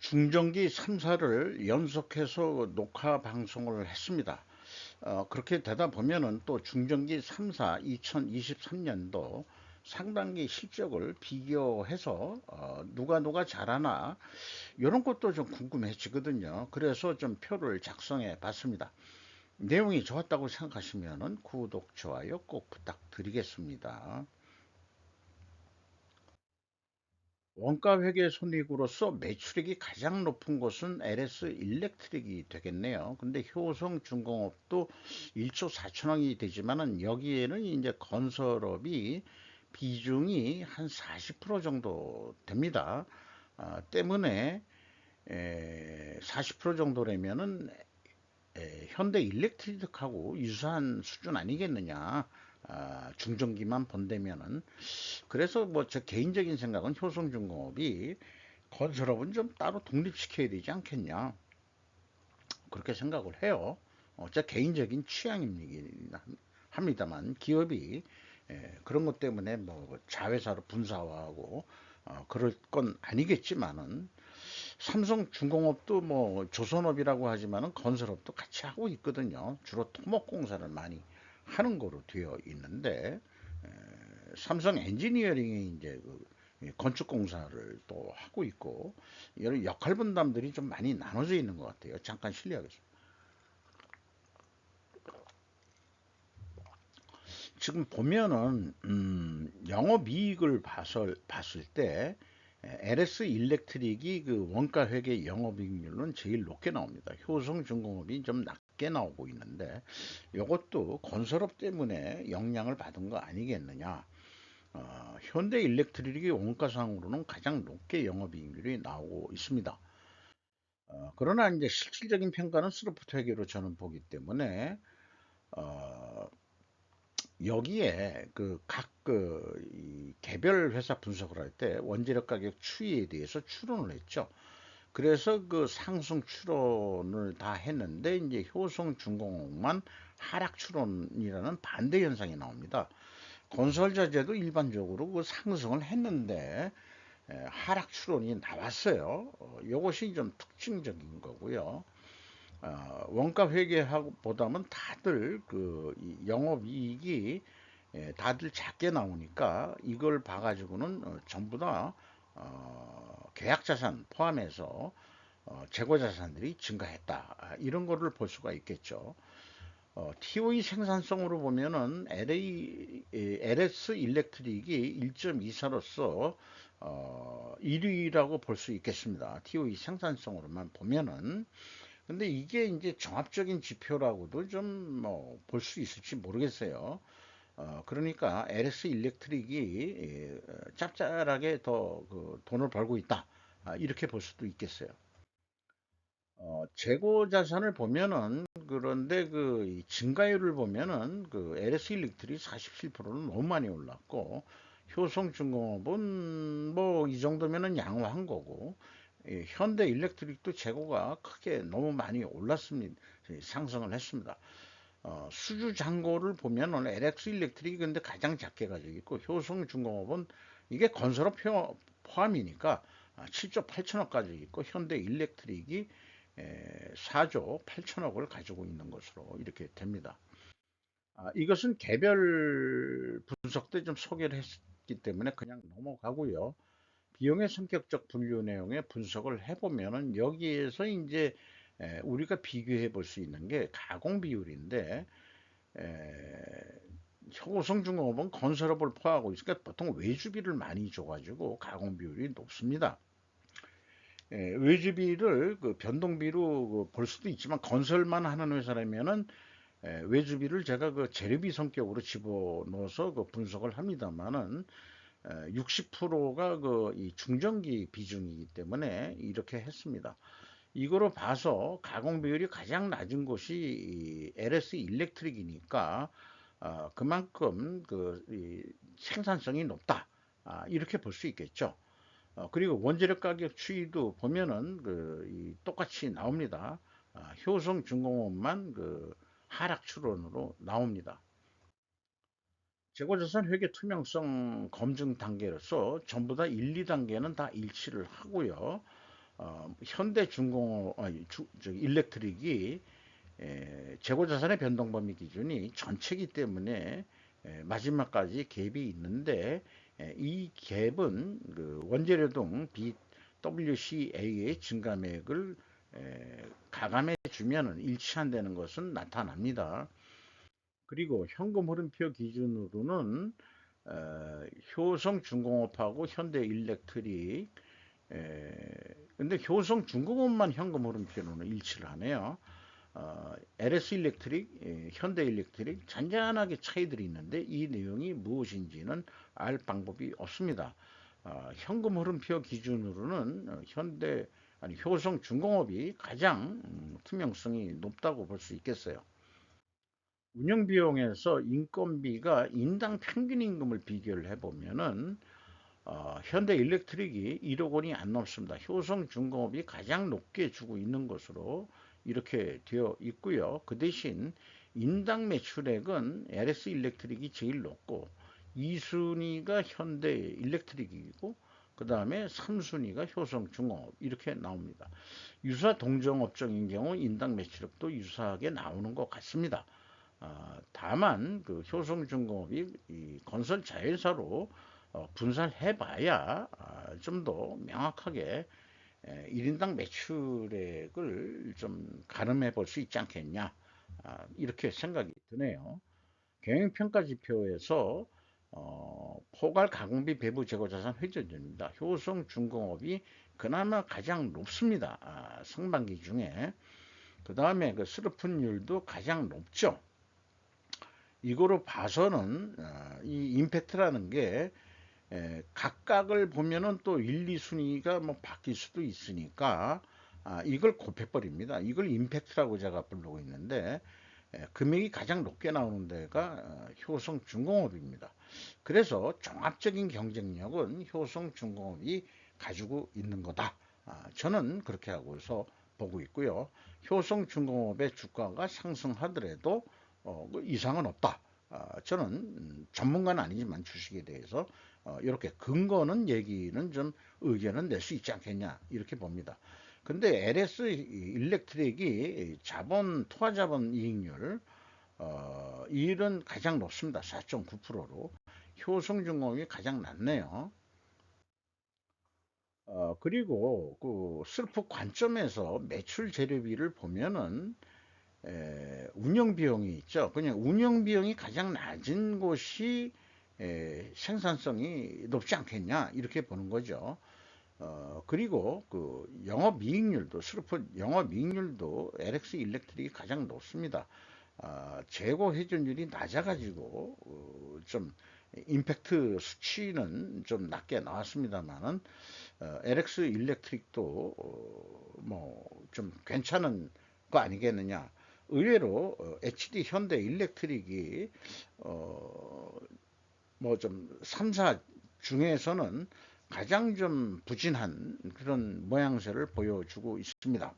중정기 3사를 연속해서 녹화 방송을 했습니다. 그렇게 되다 보면은 또 중정기 3사 2023년도 상반기 실적을 비교해서 누가 잘하나 이런 것도 좀 궁금해지거든요. 그래서 좀 표를 작성해 봤습니다. 내용이 좋았다고 생각하시면은 구독, 좋아요 꼭 부탁드리겠습니다. 원가 회계 손익으로서 매출액이 가장 높은 곳은 LS 일렉트릭이 되겠네요. 근데 효성중공업도 1조 4천억이 되지만은 여기에는 이제 건설업이 비중이 한 40% 정도 됩니다. 때문에 40% 정도라면은 현대 일렉트릭하고 유사한 수준 아니겠느냐. 중전기만 본다면은 그래서 뭐 제 개인적인 생각은 효성중공업이 건설업은 좀 따로 독립시켜야 되지 않겠냐 그렇게 생각을 해요. 제 개인적인 취향이긴 합니다만 기업이 그런 것 때문에 뭐 자회사로 분사하고 그럴 건 아니겠지만은 삼성중공업도 뭐 조선업이라고 하지만은 건설업도 같이 하고 있거든요. 주로 토목공사를 많이 하는 거로 되어 있는데 삼성 엔지니어링이 이제 그 건축 공사를 또 하고 있고 이런 역할 분담들이 좀 많이 나눠져 있는 것 같아요. 잠깐 실례하겠습니다. 지금 보면은 영업이익을 봤을 때 LS 일렉트릭이 그 원가 회계 영업이익률은 제일 높게 나옵니다. 효성중공업이 좀 낮게 나오고 있는데 이것도 건설업 때문에 영향을 받은 거 아니겠느냐. 현대 일렉트릭이 원가상으로는 가장 높게 영업이익률이 나오고 있습니다. 그러나 이제 실질적인 평가는 스로프트 회계로 저는 보기 때문에 어, 여기에 그 각 그 개별 회사 분석을 할 때 원재료 가격 추이에 대해서 추론을 했죠. 그래서 그 상승 추론을 다 했는데 이제 효성중공업만 하락 추론이라는 반대 현상이 나옵니다. 건설자재도 일반적으로 그 상승을 했는데 하락 추론이 나왔어요. 이것이 좀 특징적인 거고요. 원가 회계보다는 다들 그 영업이익이 다들 작게 나오니까 이걸 봐가지고는 전부 다 계약 자산 포함해서 재고 자산들이 증가했다. 이런 거를 볼 수가 있겠죠. TOE 생산성으로 보면은 LS 일렉트릭이 1.24로서 1위라고 볼 수 있겠습니다. TOE 생산성으로만 보면은. 근데 이게 이제 종합적인 지표라고도 좀 뭐 볼 수 있을지 모르겠어요. 그러니까 LS 일렉트릭이 짭짤하게 더 그 돈을 벌고 있다. 이렇게 볼 수도 있겠어요. 재고 자산을 보면은 그런데 그 증가율을 보면은 그 LS 일렉트릭 47%는 너무 많이 올랐고 효성중공업은 뭐 이 정도면은 양호한 거고 현대 일렉트릭도 재고가 크게 너무 많이 올랐습니다. 상승을 했습니다. 수주 잔고를 보면은 LX 일렉트릭이 근데 가장 작게 가지고 있고 효성중공업은 이게 건설업 포함이니까 7조 8천억 가지고 있고 현대 일렉트릭이 4조 8천억을 가지고 있는 것으로 이렇게 됩니다. 이것은 개별 분석 때 좀 소개를 했기 때문에 그냥 넘어가고요. 비용의 성격적 분류 내용의 분석을 해보면은 여기에서 이제 우리가 비교해 볼 수 있는 게 가공 비율인데 효성중공업은 건설업을 포함하고 있으니까 보통 외주비를 많이 줘가지고 가공 비율이 높습니다. 외주비를 그 변동비로 그볼 수도 있지만 건설만 하는 회사라면은 외주비를 제가 그 재료비 성격으로 집어넣어서 그 분석을 합니다만은 60%가 그 이 중전기 비중이기 때문에 이렇게 했습니다. 이거로 봐서 가공 비율이 가장 낮은 곳이 LS 일렉트릭이니까 그만큼 그 생산성이 높다. 이렇게 볼 수 있겠죠. 그리고 원재료 가격 추이도 보면은 똑같이 나옵니다. 효성중공업만 그 하락 추론으로 나옵니다. 재고자산 회계 투명성 검증 단계로서 전부 다 1, 2단계는 다 일치를 하고요. 현대중공업, 일렉트릭이 재고자산의 변동범위 기준이 전체이기 때문에 마지막까지 갭이 있는데, 이 갭은 그 원재료 등 BWCA의 증감액을 가감해 주면 일치한다는 것은 나타납니다. 그리고 현금 흐름표 기준으로는 효성중공업하고 현대일렉트릭, 근데 효성중공업만 현금 흐름표로는 일치를 하네요. LS 일렉트릭, 현대 일렉트릭 잔잔하게 차이들이 있는데 이 내용이 무엇인지는 알 방법이 없습니다. 현금 흐름표 기준으로는 현대 아니 효성 중공업이 가장 투명성이 높다고 볼 수 있겠어요. 운영 비용에서 인건비가 인당 평균 임금을 비교를 해보면은 현대 일렉트릭이 1억 원이 안 넘습니다. 효성중공업이 가장 높게 주고 있는 것으로 이렇게 되어 있고요. 그 대신 인당 매출액은 LS 일렉트릭이 제일 높고 2순위가 현대 일렉트릭이고 그 다음에 3순위가 효성중공업 이렇게 나옵니다. 유사 동종업종인 경우 인당 매출액도 유사하게 나오는 것 같습니다. 다만 그 효성중공업이 이 건설 자회사로 분산해봐야 좀 더 명확하게 1인당 매출액을 좀 가늠해 볼 수 있지 않겠냐, 이렇게 생각이 드네요. 경영평가지표에서 포괄 가공비 배부 재고자산 회전율입니다. 효성중공업이 그나마 가장 높습니다. 상반기 중에. 그 다음에 그 스르픈율도 가장 높죠. 이거로 봐서는 이 임팩트라는 게 각각을 보면은 또 1, 2순위가 뭐 바뀔 수도 있으니까 이걸 곱해버립니다. 이걸 임팩트라고 제가 부르고 있는데 금액이 가장 높게 나오는 데가 효성중공업입니다. 그래서 종합적인 경쟁력은 효성중공업이 가지고 있는 거다. 저는 그렇게 하고서 보고 있고요. 효성중공업의 주가가 상승하더라도 그 이상은 없다. 저는 전문가는 아니지만 주식에 대해서 이렇게 근거는 얘기는 좀 의견은 낼 수 있지 않겠냐 이렇게 봅니다. 근데 LS 일렉트릭이 투하 자본 이익률 이율은 가장 높습니다. 4.9%로 효성중공업이 가장 낮네요. 그리고 그 슬프 관점에서 매출 재료비를 보면은 운영 비용이 있죠. 그냥 운영 비용이 가장 낮은 곳이 생산성이 높지 않겠냐 이렇게 보는 거죠. 그리고 그 영업이익률도 슬픈 영업이익률도 LX 일렉트릭이 가장 높습니다. 재고 회전율이 낮아가지고 좀 임팩트 수치는 좀 낮게 나왔습니다만은 LX 일렉트릭도 뭐 좀 괜찮은 거 아니겠느냐. 의외로 HD 현대 일렉트릭이 뭐 좀 3사 중에서는 가장 좀 부진한 그런 모양새를 보여주고 있습니다.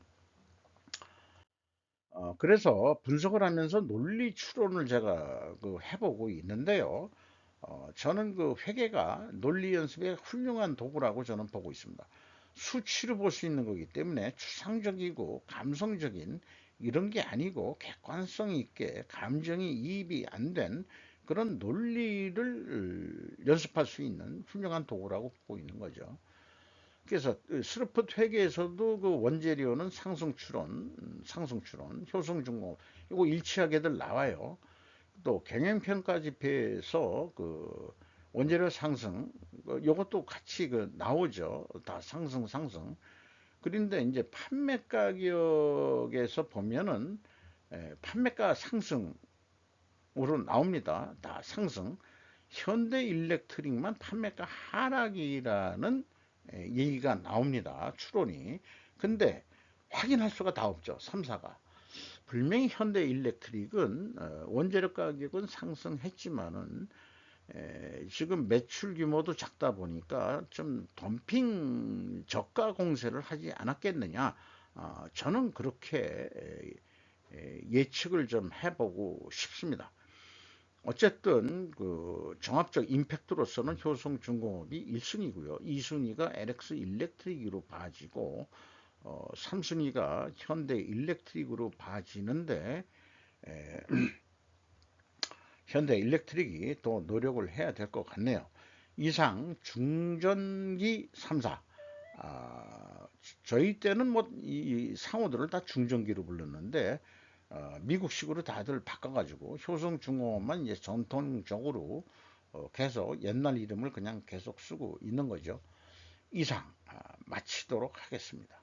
그래서 분석을 하면서 논리 추론을 제가 해보고 있는데요. 저는 그 회계가 논리 연습의 훌륭한 도구라고 저는 보고 있습니다. 수치로 볼 수 있는 거기 때문에 추상적이고 감성적인 이런 게 아니고 객관성 있게 감정이 이입이 안 된 그런 논리를 연습할 수 있는 훌륭한 도구라고 보고 있는 거죠. 그래서 스루프트 회계에서도 그 원재료는 상승 추론, 효성중공 이거 일치하게들 나와요. 또 경영평가 지표에서 그 원재료 상승 이것도 같이 그 나오죠. 다 상승. 그런데 이제 판매 가격에서 보면은 판매가 상승으로 나옵니다. 다 상승. 현대 일렉트릭만 판매가 하락이라는 얘기가 나옵니다. 추론이. 근데 확인할 수가 다 없죠. 3사가. 분명히 현대 일렉트릭은 원재료 가격은 상승했지만은 지금 매출 규모도 작다 보니까 좀 덤핑 저가 공세를 하지 않았겠느냐. 저는 그렇게 예측을 좀 해보고 싶습니다. 어쨌든 그 종합적 임팩트로서는 효성중공업이 1순위고요. 2순위가 LX 일렉트릭으로 봐지고 3순위가 현대 일렉트릭으로 봐지는데 에, 현대 일렉트릭이 또 노력을 해야 될 것 같네요. 이상 중전기 3사. 저희 때는 뭐 이 상호들을 다 중전기로 불렀는데 미국식으로 다들 바꿔가지고 효성중공업만 이제 전통적으로 계속 옛날 이름을 그냥 계속 쓰고 있는 거죠. 이상 마치도록 하겠습니다.